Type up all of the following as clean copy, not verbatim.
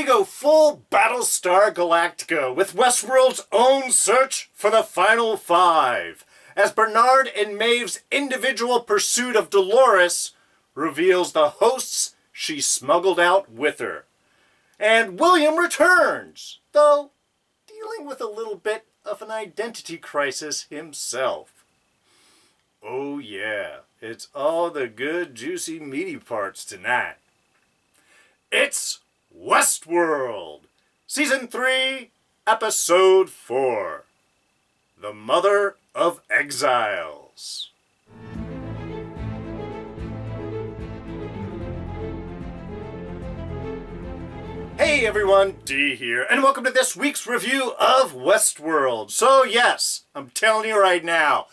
we go full Battlestar Galactica with Westworld's own search for the final five, as Bernard and Maeve's individual pursuit of Delores reveals the hosts she smuggled out with her. And William returns, though dealing with a little bit of an identity crisis himself. Oh yeah, it's all the good, juicy, meaty parts tonight. It's Westworld, Season 3, Episode 4, The Mother of Exiles. Hey everyone, D here, and welcome to this week's review of Westworld. So yes, I'm telling you right now,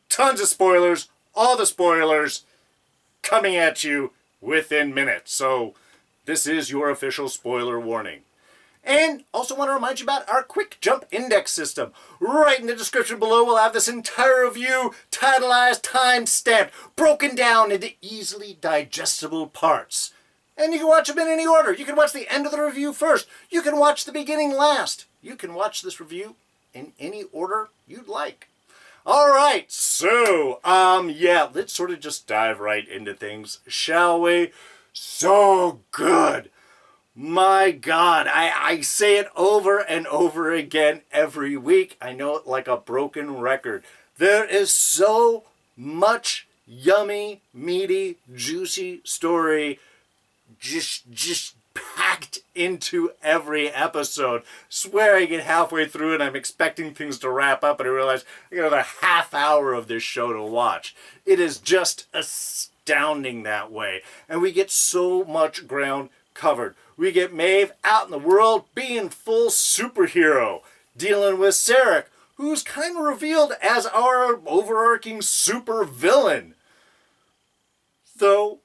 tons of spoilers, all the spoilers coming at you within minutes. So this is your official spoiler warning. And also want to remind you about our quick jump index system. Right in the description below, we'll have this entire review titleized, time-stamped, broken down into easily digestible parts. And you can watch them in any order. You can watch the end of the review first. You can watch the beginning last. You can watch this review in any order you'd like. Alright, so, let's sort of just dive right into things, shall we? So good. My God, I say it over and over again every week. I know it like a broken record. There is so much yummy, meaty, juicy story just packed into every episode. Swear I get halfway through and I'm expecting things to wrap up and I realize I got another half hour of this show to watch. It is just astounding that way. And we get so much ground covered. We get Maeve out in the world being full superhero, dealing with Sarec, who's kind of revealed as our overarching supervillain. Though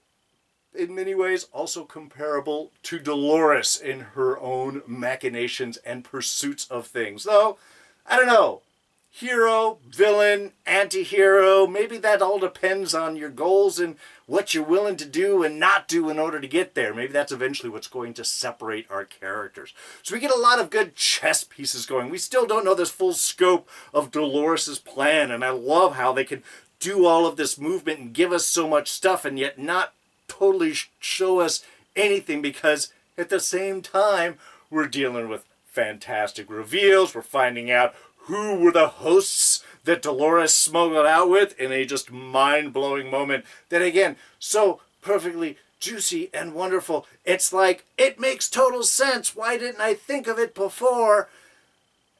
in many ways also comparable to Delores in her own machinations and pursuits of things. Though, I don't know, hero, villain, anti-hero, maybe that all depends on your goals and what you're willing to do and not do in order to get there. Maybe that's eventually what's going to separate our characters. So we get a lot of good chess pieces going. We still don't know this full scope of Dolores' plan, and I love how they can do all of this movement and give us so much stuff and yet not totally show us anything, because at the same time we're dealing with fantastic reveals. We're finding out who were the hosts that Delores smuggled out with in a just mind-blowing moment that, again, so perfectly juicy and wonderful. It's like, it makes total sense. Why didn't I think of it before?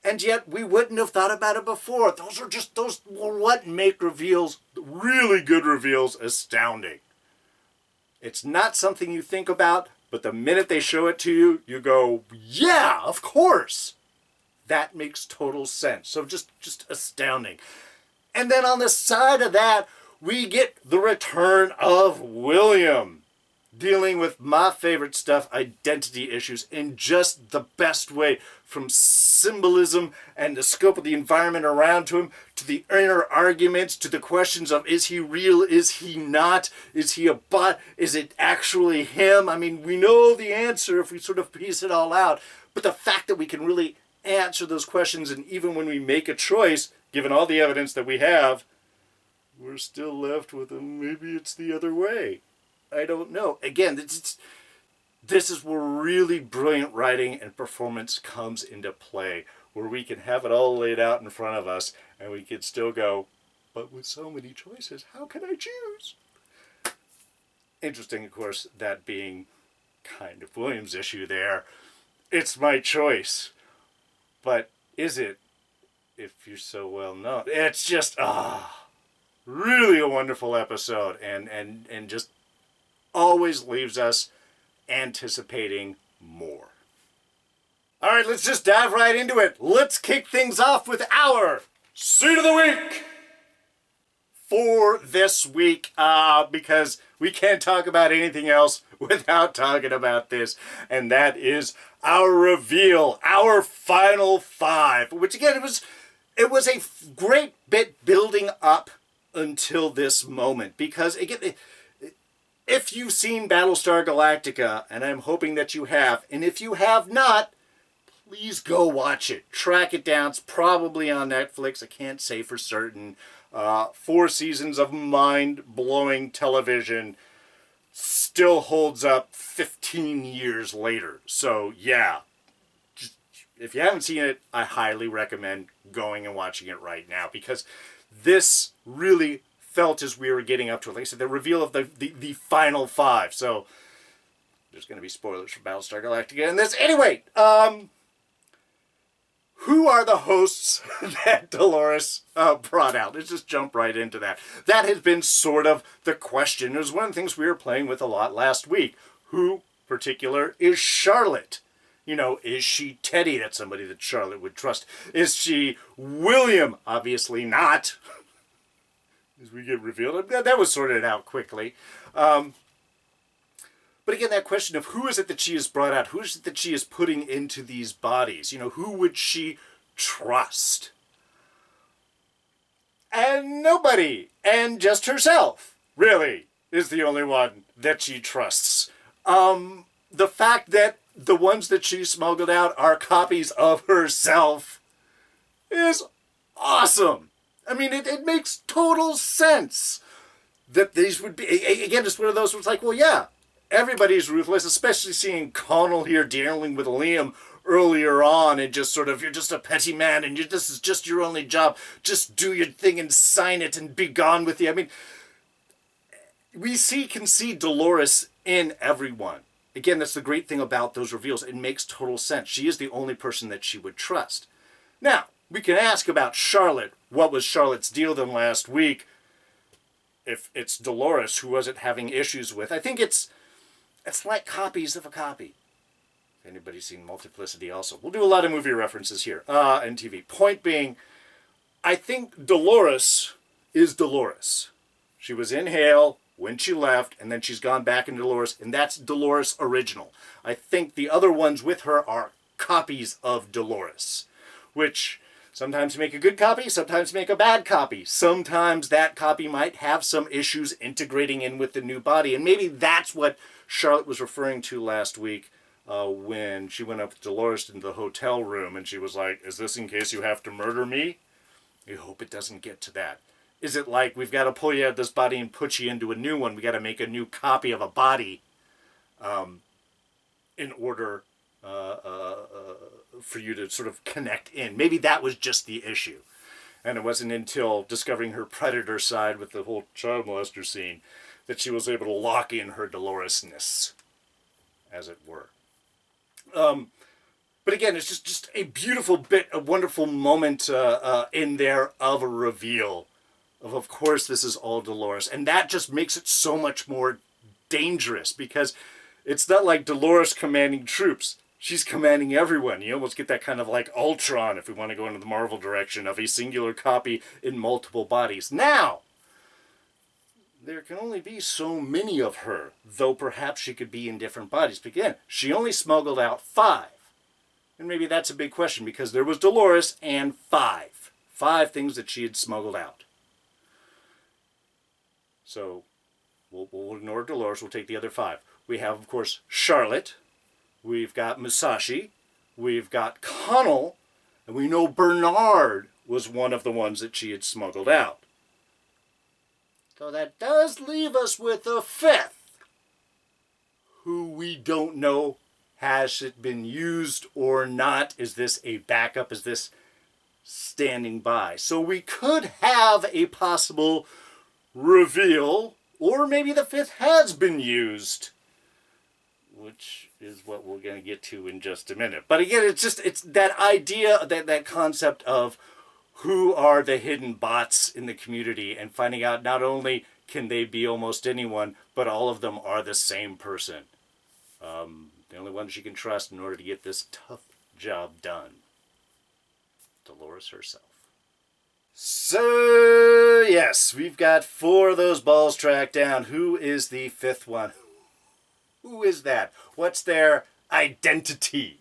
And yet we wouldn't have thought about it before. Those were what make reveals, really good reveals, astounding. It's not something you think about, but the minute they show it to you, you go, yeah, of course. That makes total sense. So just astounding. And then on the side of that, we get the return of William, dealing with my favorite stuff, identity issues, in just the best way, from symbolism and the scope of the environment around to him, to the inner arguments, to the questions of, is he real, is he not, is he a bot, is it actually him? I mean, we know the answer if we sort of piece it all out, but the fact that we can really answer those questions, and even when we make a choice, given all the evidence that we have, we're still left with a maybe it's the other way. I don't know. Again, this is where really brilliant writing and performance comes into play, where we can have it all laid out in front of us and we can still go, but with so many choices, how can I choose? Interesting, of course, that being kind of William's issue there. It's my choice. But is it, if you're so well known? It's just, really a wonderful episode, and just always leaves us anticipating more. All right, let's just dive right into it. Let's kick things off with our Seed of the Week for this week, because we can't talk about anything else without talking about this, and that is our reveal, our final five, which again, it was a great bit building up until this moment, because again, if you've seen Battlestar Galactica, and I'm hoping that you have, and if you have not, please go watch it. Track it down. It's probably on Netflix. I can't say for certain. 4 seasons of mind-blowing television still holds up 15 years later. So, yeah. Just, if you haven't seen it, I highly recommend going and watching it right now, because this really felt as we were getting up to it. Like I said, the reveal of the final 5. So, there's going to be spoilers for Battlestar Galactica in this. Anyway, who are the hosts that Delores brought out? Let's just jump right into that. That has been sort of the question. It was one of the things we were playing with a lot last week. Who, particular, is Charlotte? You know, is she Teddy? That's somebody that Charlotte would trust. Is she William? Obviously not. As we get revealed. That was sorted out quickly. But again, that question of who is it that she has brought out? Who is it that she is putting into these bodies? You know, who would she trust? And nobody. And just herself, really, is the only one that she trusts. The fact that the ones that she smuggled out are copies of herself is awesome. I mean, it makes total sense that these would be... Again, it's one of those where it's like, well, yeah. Everybody's ruthless, especially seeing Connell here dealing with Liam earlier on and just sort of, you're just a petty man and this is just your only job. Just do your thing and sign it and be gone with you. I mean, we can see Delores in everyone. Again, that's the great thing about those reveals. It makes total sense. She is the only person that she would trust. Now, we can ask about Charlotte. What was Charlotte's deal then last week? If it's Delores, who was it having issues with? I think it's like copies of a copy. If anybody's seen Multiplicity also. We'll do a lot of movie references here and TV. Point being, I think Delores is Delores. She was in Hale when she left, and then she's gone back into Delores, and that's Delores original. I think the other ones with her are copies of Delores, which sometimes make a good copy, sometimes make a bad copy. Sometimes that copy might have some issues integrating in with the new body, and maybe that's what Charlotte was referring to last week when she went up with Delores into the hotel room and she was like, is this in case you have to murder me? I hope it doesn't get to that. Is it like, we've got to pull you out of this body and put you into a new one? We got to make a new copy of a body in order for you to sort of connect in. Maybe that was just the issue. And it wasn't until discovering her predator side with the whole child molester scene that she was able to lock in her Doloresness, as it were. But again, it's just a beautiful bit, a wonderful moment in there of a reveal. Of course, this is all Delores. And that just makes it so much more dangerous, because it's not like Delores commanding troops. She's commanding everyone. You almost get that kind of like Ultron, if we want to go into the Marvel direction, of a singular copy in multiple bodies. Now, there can only be so many of her, though perhaps she could be in different bodies. But again, she only smuggled out 5. And maybe that's a big question, because there was Delores and 5. 5 things that she had smuggled out. So, we'll ignore Delores, we'll take the other 5. We have, of course, Charlotte. We've got Musashi. We've got Connell. And we know Bernard was one of the ones that she had smuggled out. So that does leave us with a 5th, who we don't know, has it been used or not? Is this a backup? Is this standing by? So we could have a possible reveal, or maybe the 5th has been used, which is what we're going to get to in just a minute. But again, it's that idea, that concept of who are the hidden bots in the community, and finding out not only can they be almost anyone, but all of them are the same person. The only ones you can trust in order to get this tough job done. Delores herself. So, yes, we've got 4 of those balls tracked down. Who is the 5th one? Who is that? What's their identity?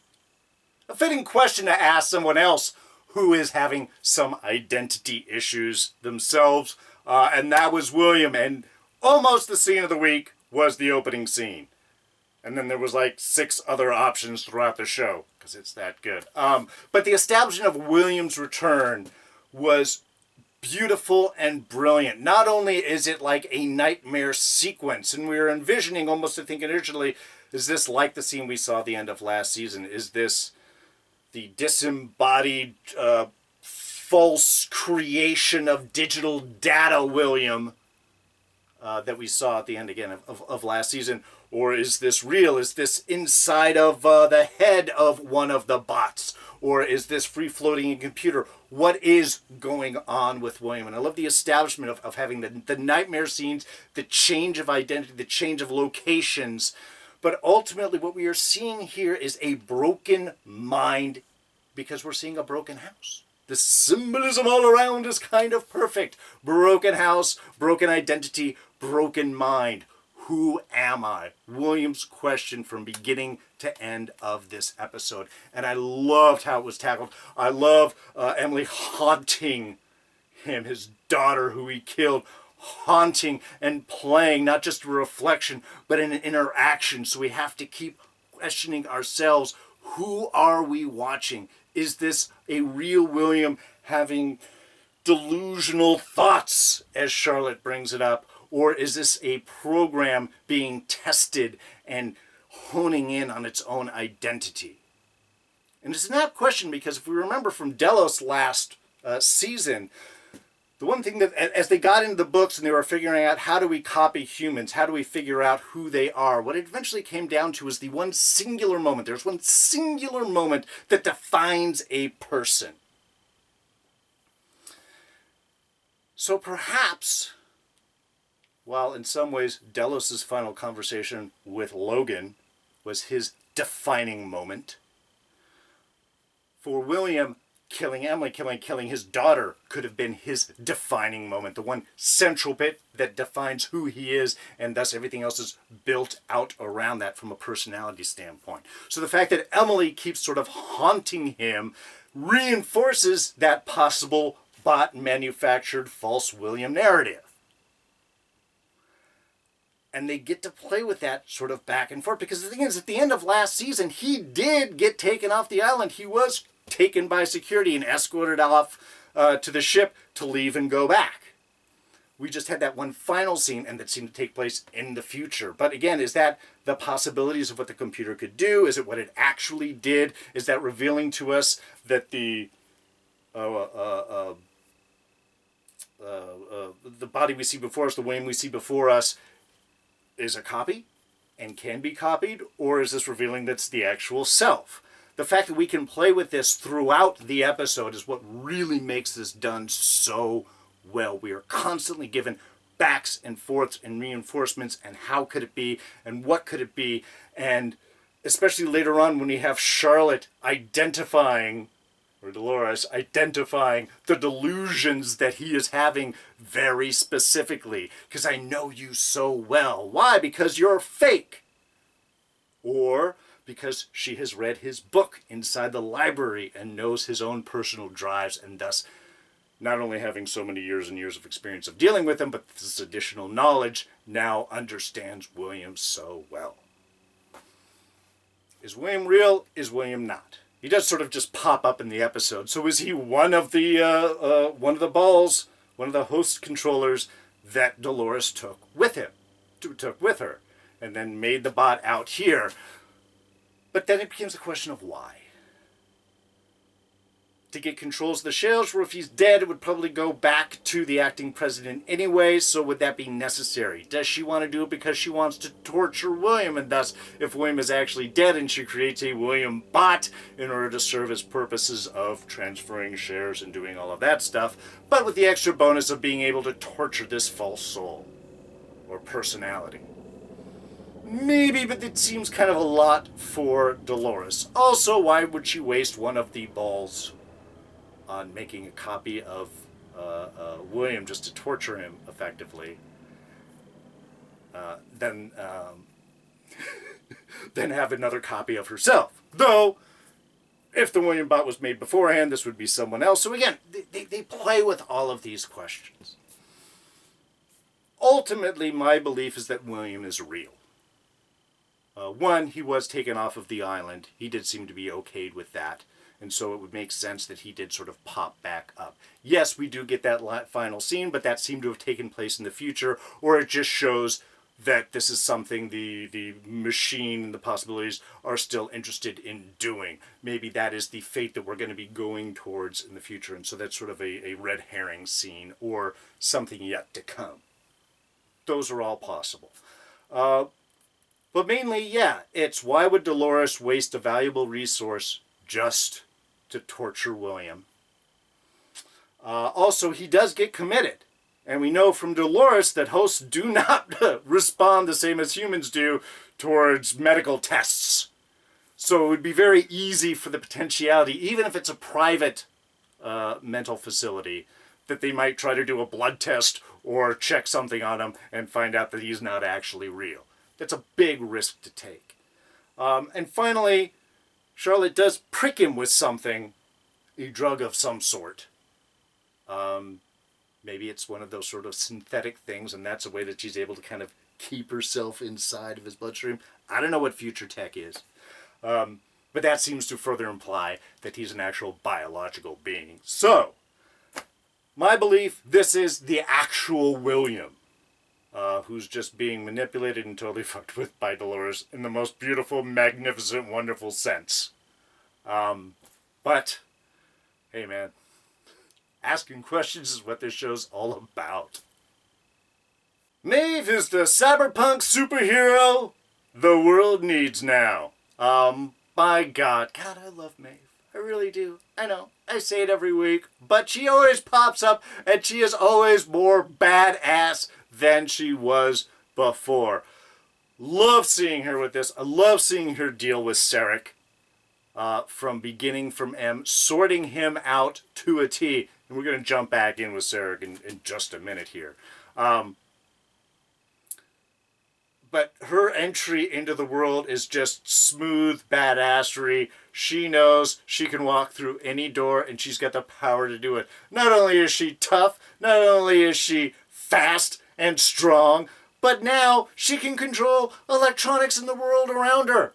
A fitting question to ask someone else who is having some identity issues themselves. And that was William. And almost the scene of the week was the opening scene. And then there was like 6 other options throughout the show, because it's that good. But the establishment of William's return was beautiful and brilliant. Not only is it like a nightmare sequence, and we were envisioning almost, I think initially, is this like the scene we saw at the end of last season? Is this the disembodied, false creation of digital data William that we saw at the end again of last season? Or is this real? Is this inside of the head of one of the bots? Or is this free-floating in computer? What is going on with William? And I love the establishment of having the nightmare scenes, the change of identity, the change of locations. But ultimately what we are seeing here is a broken mind, because we're seeing a broken house. The symbolism all around is kind of perfect. Broken house, broken identity, broken mind. Who am I? William's question from beginning to end of this episode. And I loved how it was tackled. I love Emily haunting him, his daughter who he killed, haunting and playing not just a reflection, but an interaction. So we have to keep questioning ourselves. Who are we watching? Is this a real William having delusional thoughts, as Charlotte brings it up? Or is this a program being tested and honing in on its own identity? And it's an apt question, because if we remember from Delores last season, the one thing that, as they got into the books and they were figuring out how do we copy humans, how do we figure out who they are, what it eventually came down to is the one singular moment. There's one singular moment that defines a person. So perhaps, while in some ways Delores' final conversation with Logan was his defining moment, for William, killing Emily, killing his daughter could have been his defining moment, the one central bit that defines who he is, and thus everything else is built out around that from a personality standpoint. So the fact that Emily keeps sort of haunting him reinforces that possible bot-manufactured false William narrative. And they get to play with that sort of back and forth, because the thing is, at the end of last season, he did get taken off the island. He was taken by security and escorted off to the ship to leave and go back. We just had that one final scene, and that seemed to take place in the future. But again, is that the possibilities of what the computer could do? Is it what it actually did? Is that revealing to us that the body we see before us, the Wayne we see before us, is a copy and can be copied? Or is this revealing that's the actual self? The fact that we can play with this throughout the episode is what really makes this done so well. We are constantly given backs and forths and reinforcements, and how could it be, and what could it be, and especially later on when we have Charlotte identifying, or Delores identifying the delusions that he is having very specifically. Because I know you so well. Why? Because you're fake. Or because she has read his book inside the library and knows his own personal drives, and thus not only having so many years and years of experience of dealing with him, but this additional knowledge, now understands William so well. Is William real? Is William not? He does sort of just pop up in the episode. So is he one of the balls, one of the host controllers that Delores took with her, and then made the bot out here? But then it becomes a question of why. To get controls of the shells, or if he's dead, it would probably go back to the acting president anyway, so would that be necessary? Does she want to do it because she wants to torture William, and thus, if William is actually dead, and she creates a William bot in order to serve his purposes of transferring shares and doing all of that stuff, but with the extra bonus of being able to torture this false soul, or personality? Maybe, but it seems kind of a lot for Delores. Also, why would she waste one of the balls on making a copy of William just to torture him effectively, then have another copy of herself? Though, if the William bot was made beforehand, this would be someone else. So again, they play with all of these questions. ultimately, my belief is that William is real. One, he was taken off of the island. He did seem to be okayed with that. And so it would make sense that he did sort of pop back up. Yes, we do get that final scene, but that seemed to have taken place in the future, or it just shows that this is something the machine and the possibilities are still interested in doing. Maybe that is the fate that we're going to be going towards in the future, and so that's sort of a red herring scene, or something yet to come. Those are all possible. But mainly, yeah, it's why would Delores waste a valuable resource just to torture William? Also, he does get committed. And we know from Delores that hosts do not respond the same as humans do towards medical tests. So it would be very easy for the potentiality, even if it's a private mental facility, that they might try to do a blood test or check something on him and find out that he's not actually real. That's a big risk to take. And finally, Charlotte does prick him with something, a drug of some sort. Maybe it's one of those sort of synthetic things, and that's a way that she's able to kind of keep herself inside of his bloodstream. I don't know what future tech is. But that seems to further imply that he's an actual biological being. So, my belief, this is the actual William, who's just being manipulated and totally fucked with by Delores in the most beautiful, magnificent, wonderful sense. But, hey man, asking questions is what this show's all about. Maeve is the cyberpunk superhero the world needs now. My God, I love Maeve. I really do. I know, I say it every week, but she always pops up, and she is always more badass than she was before. Love seeing her with this. I love seeing her deal with Sarec from M, sorting him out to a T. And we're going to jump back in with Sarec in just a minute here. But her entry into the world is just smooth badassery. She knows she can walk through any door, and she's got the power to do it. Not only is she tough, not only is she fast and strong, but now she can control electronics in the world around her.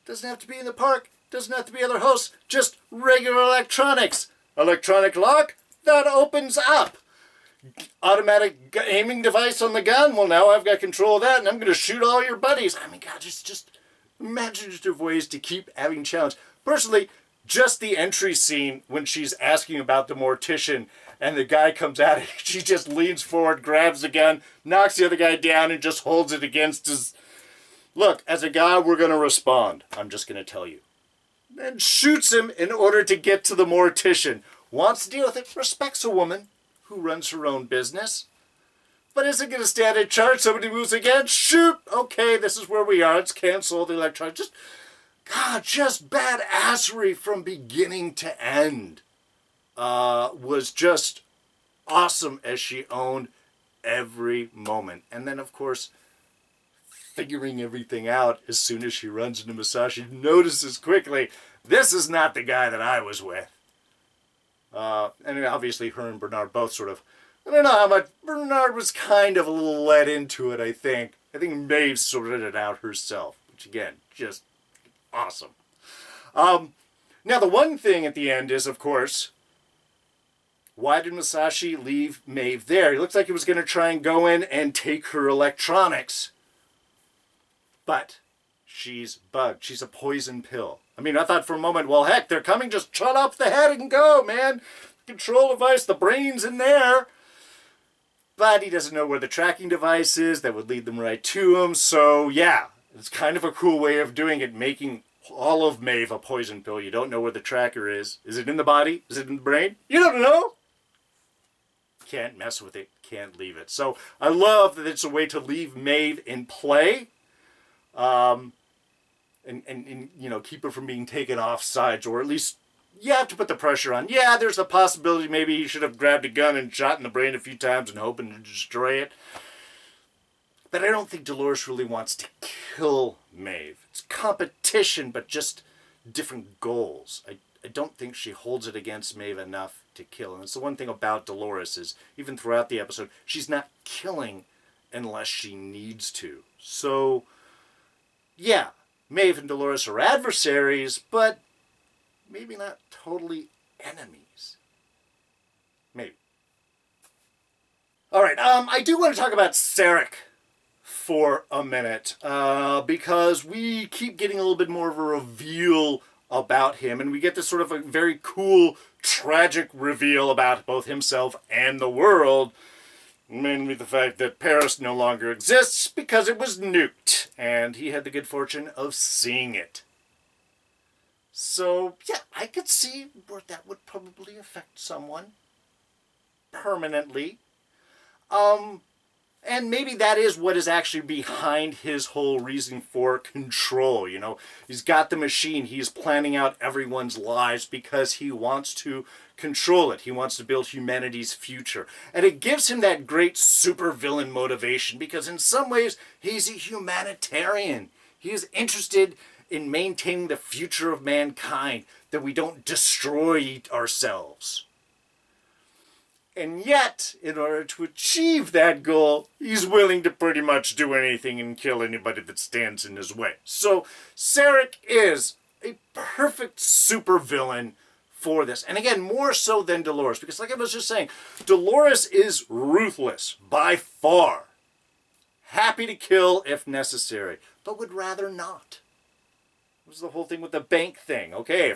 Doesn't have to be in the park, doesn't have to be other hosts, just regular electronics. Electronic lock, that opens up. Automatic aiming device on the gun, well now I've got control of that and I'm going to shoot all your buddies. I mean, God, just imaginative ways to keep having challenge. Personally, just the entry scene when she's asking about the mortician and the guy comes at her, she just leans forward, grabs the gun, knocks the other guy down and just holds it against his... Look, as a guy, we're going to respond. I'm just going to tell you. And shoots him in order to get to the mortician. Wants to deal with it, respects a woman who runs her own business, but isn't going to stand in charge. Somebody moves again, shoot! Okay, this is where we are. Let's cancel the electronic. Just badassery from beginning to end. Was just awesome as she owned every moment. And then, of course, figuring everything out as soon as she runs into Massage, she notices quickly, this is not the guy that I was with. And obviously her and Bernard both sort of, I don't know how much, Bernard was kind of a little led into it, I think. I think Maeve sorted it out herself, which again, just awesome. Now the one thing at the end is, of course, why did Masashi leave Maeve there? He looks like he was going to try and go in and take her electronics. But she's bugged. She's a poison pill. I mean, I thought for a moment, well, heck, they're coming, just shut off the head and go, man. Control device, the brain's in there. But he doesn't know where the tracking device is. That would lead them right to him. So, yeah, it's kind of a cool way of doing it, making all of Maeve a poison pill. You don't know where the tracker is. Is it in the body? Is it in the brain? You don't know. Can't mess with it. Can't leave it. So I love that it's a way to leave Maeve in play. And you know, keep her from being taken off sides, or at least you have to put the pressure on. Yeah, there's a possibility maybe he should have grabbed a gun and shot in the brain a few times and hoping to destroy it. But I don't think Delores really wants to kill Maeve. It's competition, but just different goals. I don't think she holds it against Maeve enough to kill. And it's the one thing about Delores is, even throughout the episode, she's not killing unless she needs to. So, yeah, Maeve and Delores are adversaries, but maybe not totally enemies. Maybe. All right, I do want to talk about Sarec for a minute, because we keep getting a little bit more of a reveal about him, and we get this sort of a very cool, tragic reveal about both himself and the world, mainly the fact that Paris no longer exists because it was nuked, and he had the good fortune of seeing it. So, yeah, I could see where that would probably affect someone permanently. And maybe that is what is actually behind his whole reason for control, you know. He's got the machine. He's planning out everyone's lives because he wants to control it. He wants to build humanity's future. And it gives him that great supervillain motivation because in some ways he's a humanitarian. He is interested in maintaining the future of mankind, that we don't destroy ourselves. And yet, in order to achieve that goal, he's willing to pretty much do anything and kill anybody that stands in his way. So, Sarec is a perfect supervillain for this. And again, more so than Delores, because like I was just saying, Delores is ruthless, by far. Happy to kill if necessary, but would rather not. It was the whole thing with the bank thing. Okay,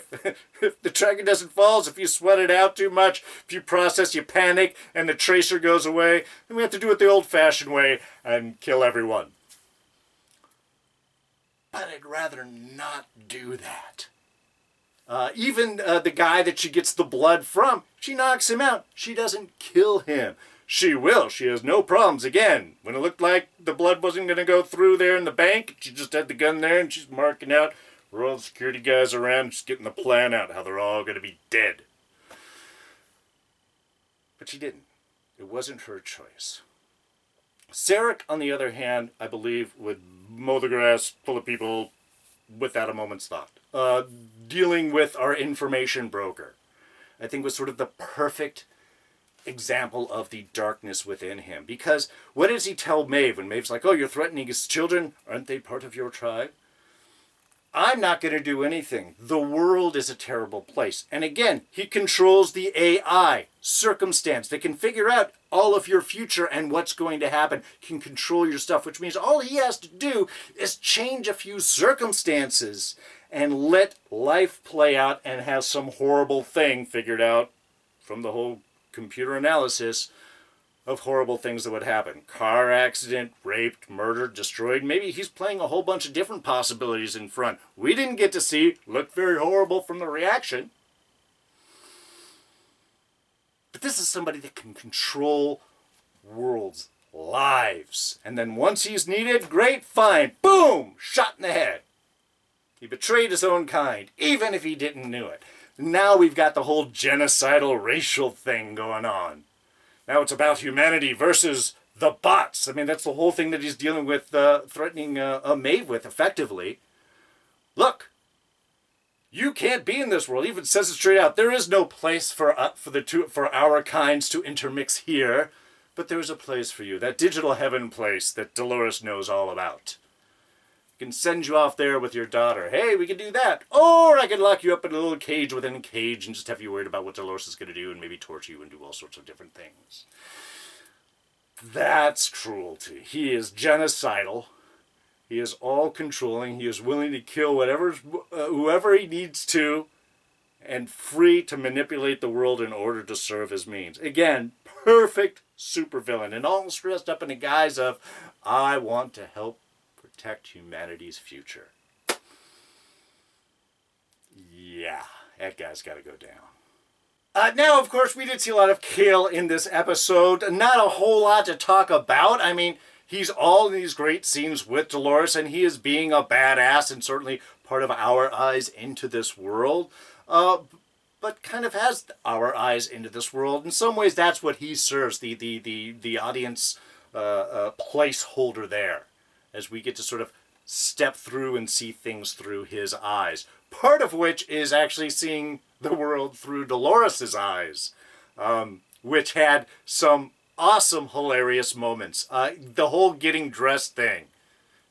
if the tracker doesn't fall, if you sweat it out too much, if you process, you panic, and the tracer goes away, then we have to do it the old-fashioned way and kill everyone. But I'd rather not do that. Even the guy that she gets the blood from, she knocks him out. She doesn't kill him. She will. She has no problems. Again, when it looked like the blood wasn't going to go through there in the bank, she just had the gun there and she's marking out where all the security guys around, just getting the plan out, how they're all going to be dead. But she didn't. It wasn't her choice. Sarec, on the other hand, I believe, would mow the grass full of people without a moment's thought. Dealing with our information broker, I think, was sort of the perfect example of the darkness within him. Because what does he tell Maeve when Maeve's like, oh, you're threatening his children? Aren't they part of your tribe? I'm not going to do anything. The world is a terrible place. And again, he controls the AI, circumstance. They can figure out all of your future and what's going to happen, can control your stuff, which means all he has to do is change a few circumstances and let life play out and have some horrible thing figured out from the whole computer analysis of horrible things that would happen. Car accident, raped, murdered, destroyed. Maybe he's playing a whole bunch of different possibilities in front. We didn't get to see. Looked very horrible from the reaction. But this is somebody that can control worlds, lives. And then once he's needed, great, fine. Boom! Shot in the head. He betrayed his own kind, even if he didn't know it. Now we've got the whole genocidal racial thing going on. Now it's about humanity versus the bots. I mean, that's the whole thing that he's dealing with, threatening Maeve with, effectively. Look, you can't be in this world. He even says it straight out. There is no place for our kinds to intermix here, but there is a place for you. That digital heaven place that Delores knows all about. I can send you off there with your daughter. Hey, we can do that. Or I can lock you up in a little cage within a cage and just have you worried about what Delores is going to do and maybe torture you and do all sorts of different things. That's cruelty. He is genocidal. He is all-controlling. He is willing to kill whoever he needs to and free to manipulate the world in order to serve his means. Again, perfect supervillain. And all dressed up in the guise of, I want to help protect humanity's future. Yeah, that guy's got to go down. Now, of course, we did see a lot of kill in this episode. Not a whole lot to talk about. I mean, he's all in these great scenes with Delores, and he is being a badass and certainly part of our eyes into this world. But kind of has our eyes into this world. In some ways, that's what he serves, the audience placeholder there, as we get to sort of step through and see things through his eyes. Part of which is actually seeing the world through Dolores' eyes, which had some awesome, hilarious moments. The whole getting dressed thing.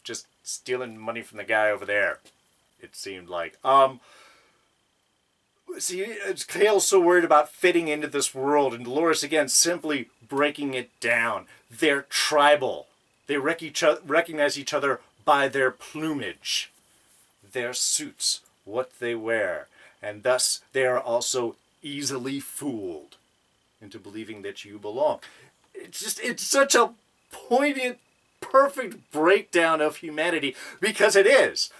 Just stealing money from the guy over there, it seemed like. See, Kale's so worried about fitting into this world, and Delores, again, simply breaking it down. They're tribal. They recognize each other by their plumage, their suits, what they wear, and thus they are also easily fooled into believing that you belong. It's such a poignant, perfect breakdown of humanity, because it is.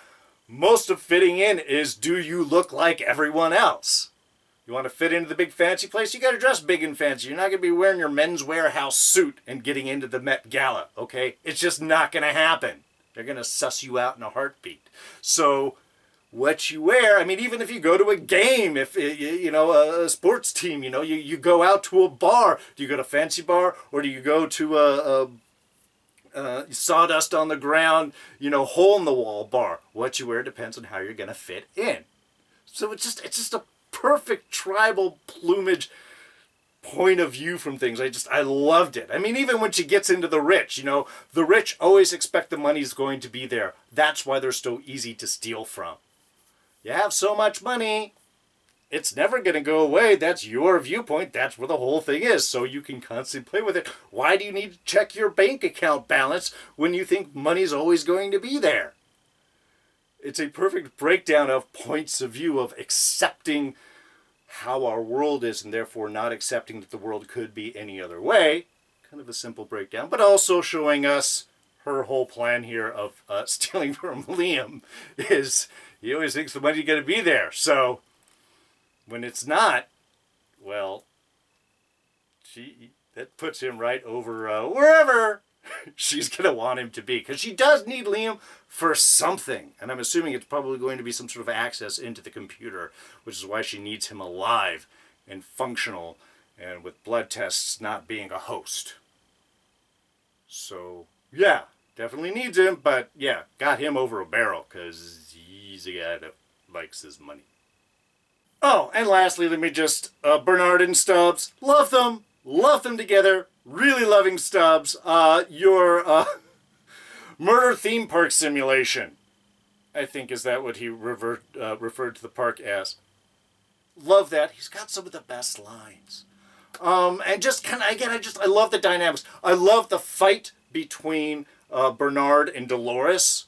Most of fitting in is, do you look like everyone else? You want to fit into the big fancy place? You got to dress big and fancy. You're not going to be wearing your Men's Warehouse suit and getting into the Met Gala, okay? It's just not going to happen. They're going to suss you out in a heartbeat. So what you wear, I mean, even if you go to a game, if, you know, a sports team, you know, you go out to a bar. Do you go to fancy bar, or do you go to a sawdust on the ground, you know, hole in the wall bar? What you wear depends on how you're going to fit in. So it's just a perfect tribal plumage point of view from things. I loved it. I mean, even when she gets into the rich, you know, the rich always expect the money's going to be there. That's why they're so easy to steal from. You have so much money, it's never going to go away. That's your viewpoint. That's where the whole thing is. So you can constantly play with it. Why do you need to check your bank account balance when you think money's always going to be there? It's a perfect breakdown of points of view, of accepting how our world is and therefore not accepting that the world could be any other way. Kind of a simple breakdown, but also showing us her whole plan here of stealing from Liam is he always thinks the money's going to be there. So when it's not, well, that puts him right over wherever she's going to want him to be. Because she does need Liam for something. And I'm assuming it's probably going to be some sort of access into the computer, which is why she needs him alive and functional, and with blood tests not being a host. So, yeah, definitely needs him. But, yeah, got him over a barrel because he's a guy that likes his money. Oh, and lastly, let me just, Bernard and Stubbs, love them together, really loving Stubbs. Your murder theme park simulation, I think, is that what he referred to the park as. Love that. He's got some of the best lines. And just kind of, again, I love the dynamics. I love the fight between Bernard and Delores.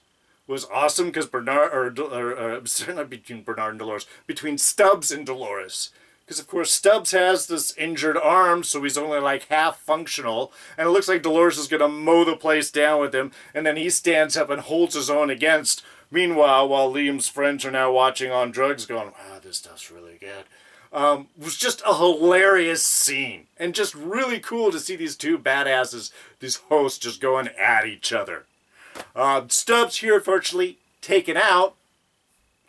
Was awesome because not between Bernard and Delores, between Stubbs and Delores. Because, of course, Stubbs has this injured arm, so he's only like half functional. And it looks like Delores is going to mow the place down with him. And then he stands up and holds his own against. Meanwhile, while Liam's friends are now watching on drugs going, wow, this stuff's really good. Was just a hilarious scene. And just really cool to see these two badasses, these hosts, just going at each other. Stubbs here, unfortunately, taken out,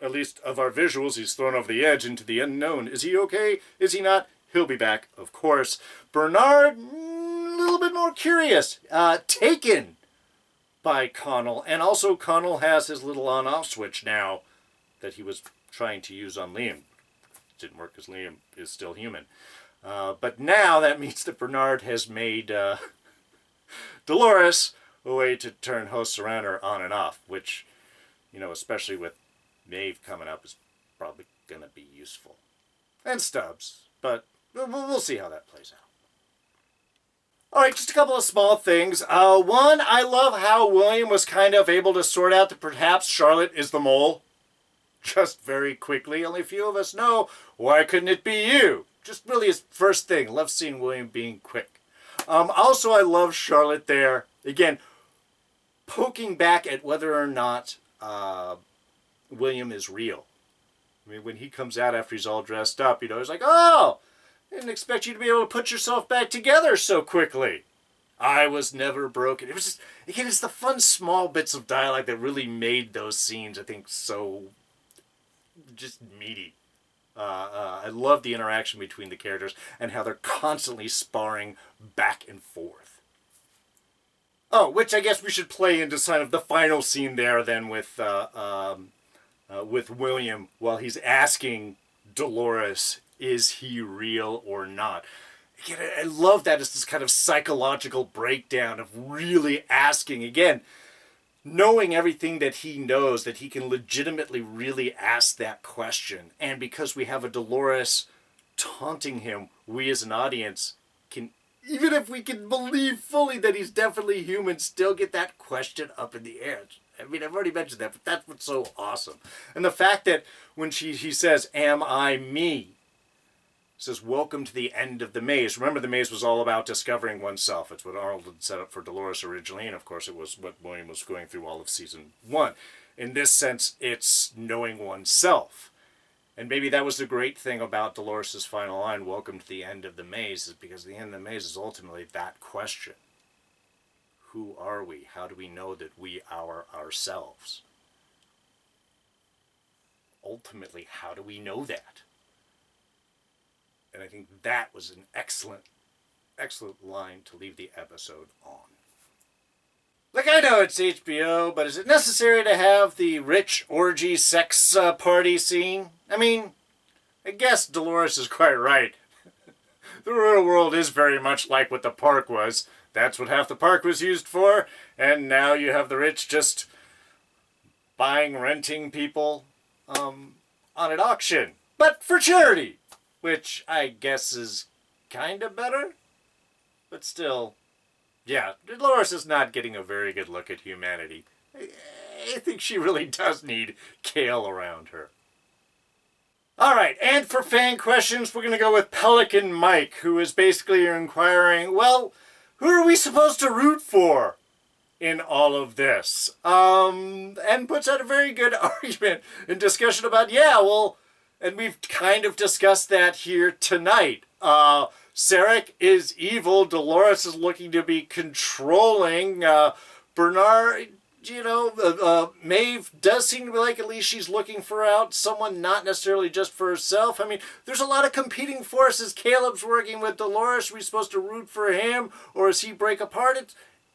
at least of our visuals. He's thrown over the edge into the unknown. Is he okay? Is he not? He'll be back, of course. Bernard, a little bit more curious. Taken by Connell. And also Connell has his little on-off switch now that he was trying to use on Liam. Didn't work because Liam is still human. But now that means that Bernard has made Delores a way to turn hosts around her on and off, which, you know, especially with Maeve coming up, is probably going to be useful. And Stubbs, but we'll see how that plays out. Alright, just a couple of small things. One, I love how William was kind of able to sort out that perhaps Charlotte is the mole. Just very quickly. Only a few of us know. Why couldn't it be you? Just really his first thing. Love seeing William being quick. Also, I love Charlotte there. Again, poking back at whether or not William is real. I mean, when he comes out after he's all dressed up, you know, he's like, oh, I didn't expect you to be able to put yourself back together so quickly. I was never broken. It was just, again, it's the fun small bits of dialogue that really made those scenes, I think, so just meaty. I love the interaction between the characters and how they're constantly sparring back and forth. Oh, which I guess we should play into kind of the final scene there then with William while he's asking Delores, is he real or not? again, I love that as this kind of psychological breakdown of really asking, again, knowing everything that he knows, that he can legitimately really ask that question. And because we have a Delores taunting him, we as an audience can, even if we can believe fully that he's definitely human, still get that question up in the air. I mean, I've already mentioned that, but that's what's so awesome. And the fact that when he says, "Am I me?" says, "Welcome to the end of the maze." Remember, the maze was all about discovering oneself. It's what Arnold had set up for Delores originally, and of course it was what William was going through all of season 1. In this sense, it's knowing oneself. And maybe that was the great thing about Dolores' final line, "Welcome to the end of the maze," is because the end of the maze is ultimately that question. Who are we? How do we know that we are ourselves? Ultimately, how do we know that? And I think that was an excellent, excellent line to leave the episode on. Like, I know it's HBO, but is it necessary to have the rich orgy sex party scene? I mean, I guess Delores is quite right. The real world is very much like what the park was. That's what half the park was used for. And now you have the rich just renting people on an auction. But for charity. Which I guess is kind of better. But still, yeah, Delores is not getting a very good look at humanity. I think she really does need Kale around her. Alright, and for fan questions, we're going to go with Pelican Mike, who is basically inquiring, well, who are we supposed to root for in all of this? And puts out a very good argument and discussion about, yeah, well, and we've kind of discussed that here tonight. Sarec is evil. Delores is looking to be controlling. Bernard, Maeve does seem to be like, at least she's looking for someone, not necessarily just for herself. I mean, there's a lot of competing forces. Caleb's working with Delores. Are we supposed to root for him? Or does he break apart?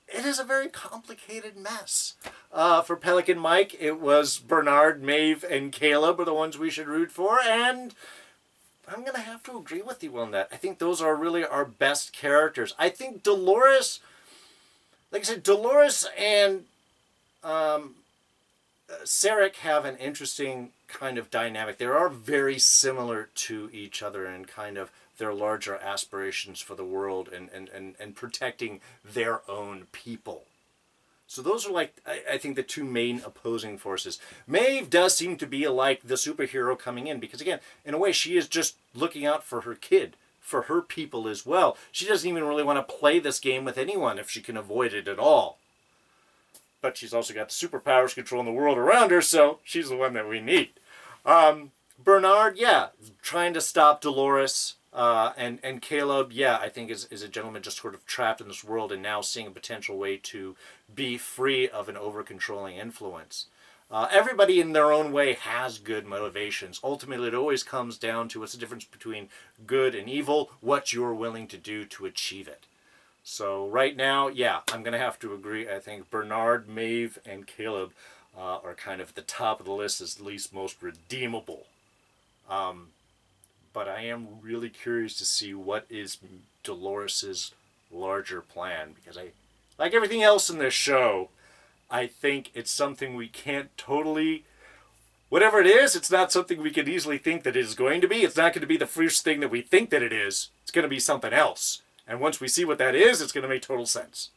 It is a very complicated mess. For Pelican Mike, it was Bernard, Maeve, and Caleb are the ones we should root for, and I'm going to have to agree with you on that. I think those are really our best characters. I think Delores, like I said, Delores and Sarec have an interesting kind of dynamic. They are very similar to each other in kind of their larger aspirations for the world and protecting their own people. So those are like, I think, the two main opposing forces. Maeve does seem to be like the superhero coming in because, again, in a way, she is just looking out for her kid, for her people as well. She doesn't even really want to play this game with anyone if she can avoid it at all. But she's also got the superpowers controlling the world around her, so she's the one that we need. Bernard, yeah, trying to stop Delores. And Caleb, yeah, I think is a gentleman just sort of trapped in this world and now seeing a potential way to be free of an over-controlling influence. Everybody in their own way has good motivations. Ultimately, it always comes down to what's the difference between good and evil, what you're willing to do to achieve it. So right now, yeah, I'm going to have to agree. I think Bernard, Maeve, and Caleb are kind of at the top of the list as the least most redeemable. But I am really curious to see what is Dolores' larger plan, because like everything else in this show, I think it's something we can't totally, whatever it is, it's not something we can easily think that it is going to be. It's not going to be the first thing that we think that it is. It's going to be something else. And once we see what that is, it's going to make total sense.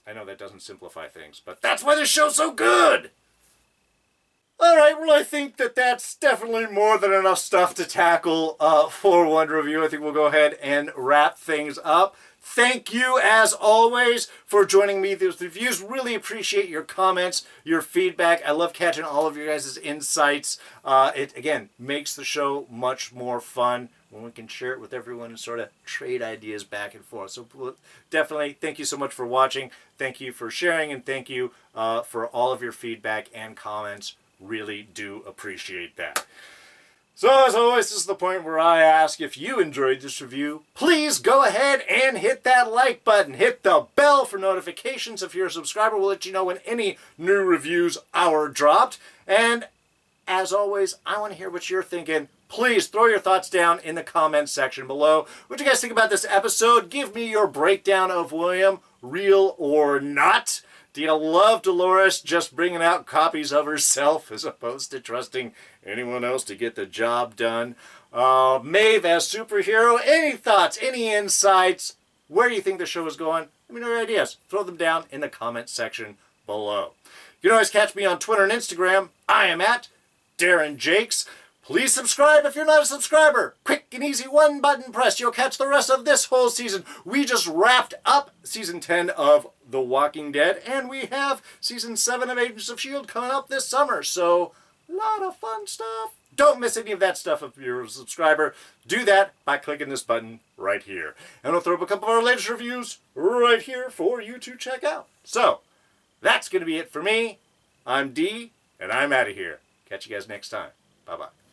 I know that doesn't simplify things, but that's why this show's so good! Alright, well, I think that's definitely more than enough stuff to tackle for one review. I think we'll go ahead and wrap things up. Thank you, as always, for joining me through the reviews. Really appreciate your comments, your feedback. I love catching all of your guys' insights. It, again, makes the show much more fun when we can share it with everyone and sort of trade ideas back and forth. So definitely, thank you so much for watching. Thank you for sharing, and thank you for all of your feedback and comments. Really do appreciate that. So, as always, this is the point where I ask, if you enjoyed this review, please go ahead and hit that like button. Hit the bell for notifications. If you're a subscriber, we'll let you know when any new reviews are dropped. And, as always, I want to hear what you're thinking. please throw your thoughts down in the comments section below. What do you guys think about this episode? Give me your breakdown of William, real or not. Do you love Delores just bringing out copies of herself as opposed to trusting anyone else to get the job done? Maeve as Superhero, any thoughts, any insights? Where do you think the show is going? Let me know your ideas. Throw them down in the comments section below. You can always catch me on Twitter and Instagram. I am at Darren Jakes. Please subscribe if you're not a subscriber. Quick and easy one button press. You'll catch the rest of this whole season. We just wrapped up season 10 of The Walking Dead, and we have season 7 of Agents of S.H.I.E.L.D. coming up this summer. So, a lot of fun stuff. Don't miss any of that stuff if you're a subscriber. Do that by clicking this button right here. And we'll throw up a couple of our latest reviews right here for you to check out. So, that's going to be it for me. I'm D, and I'm out of here. Catch you guys next time. Bye-bye.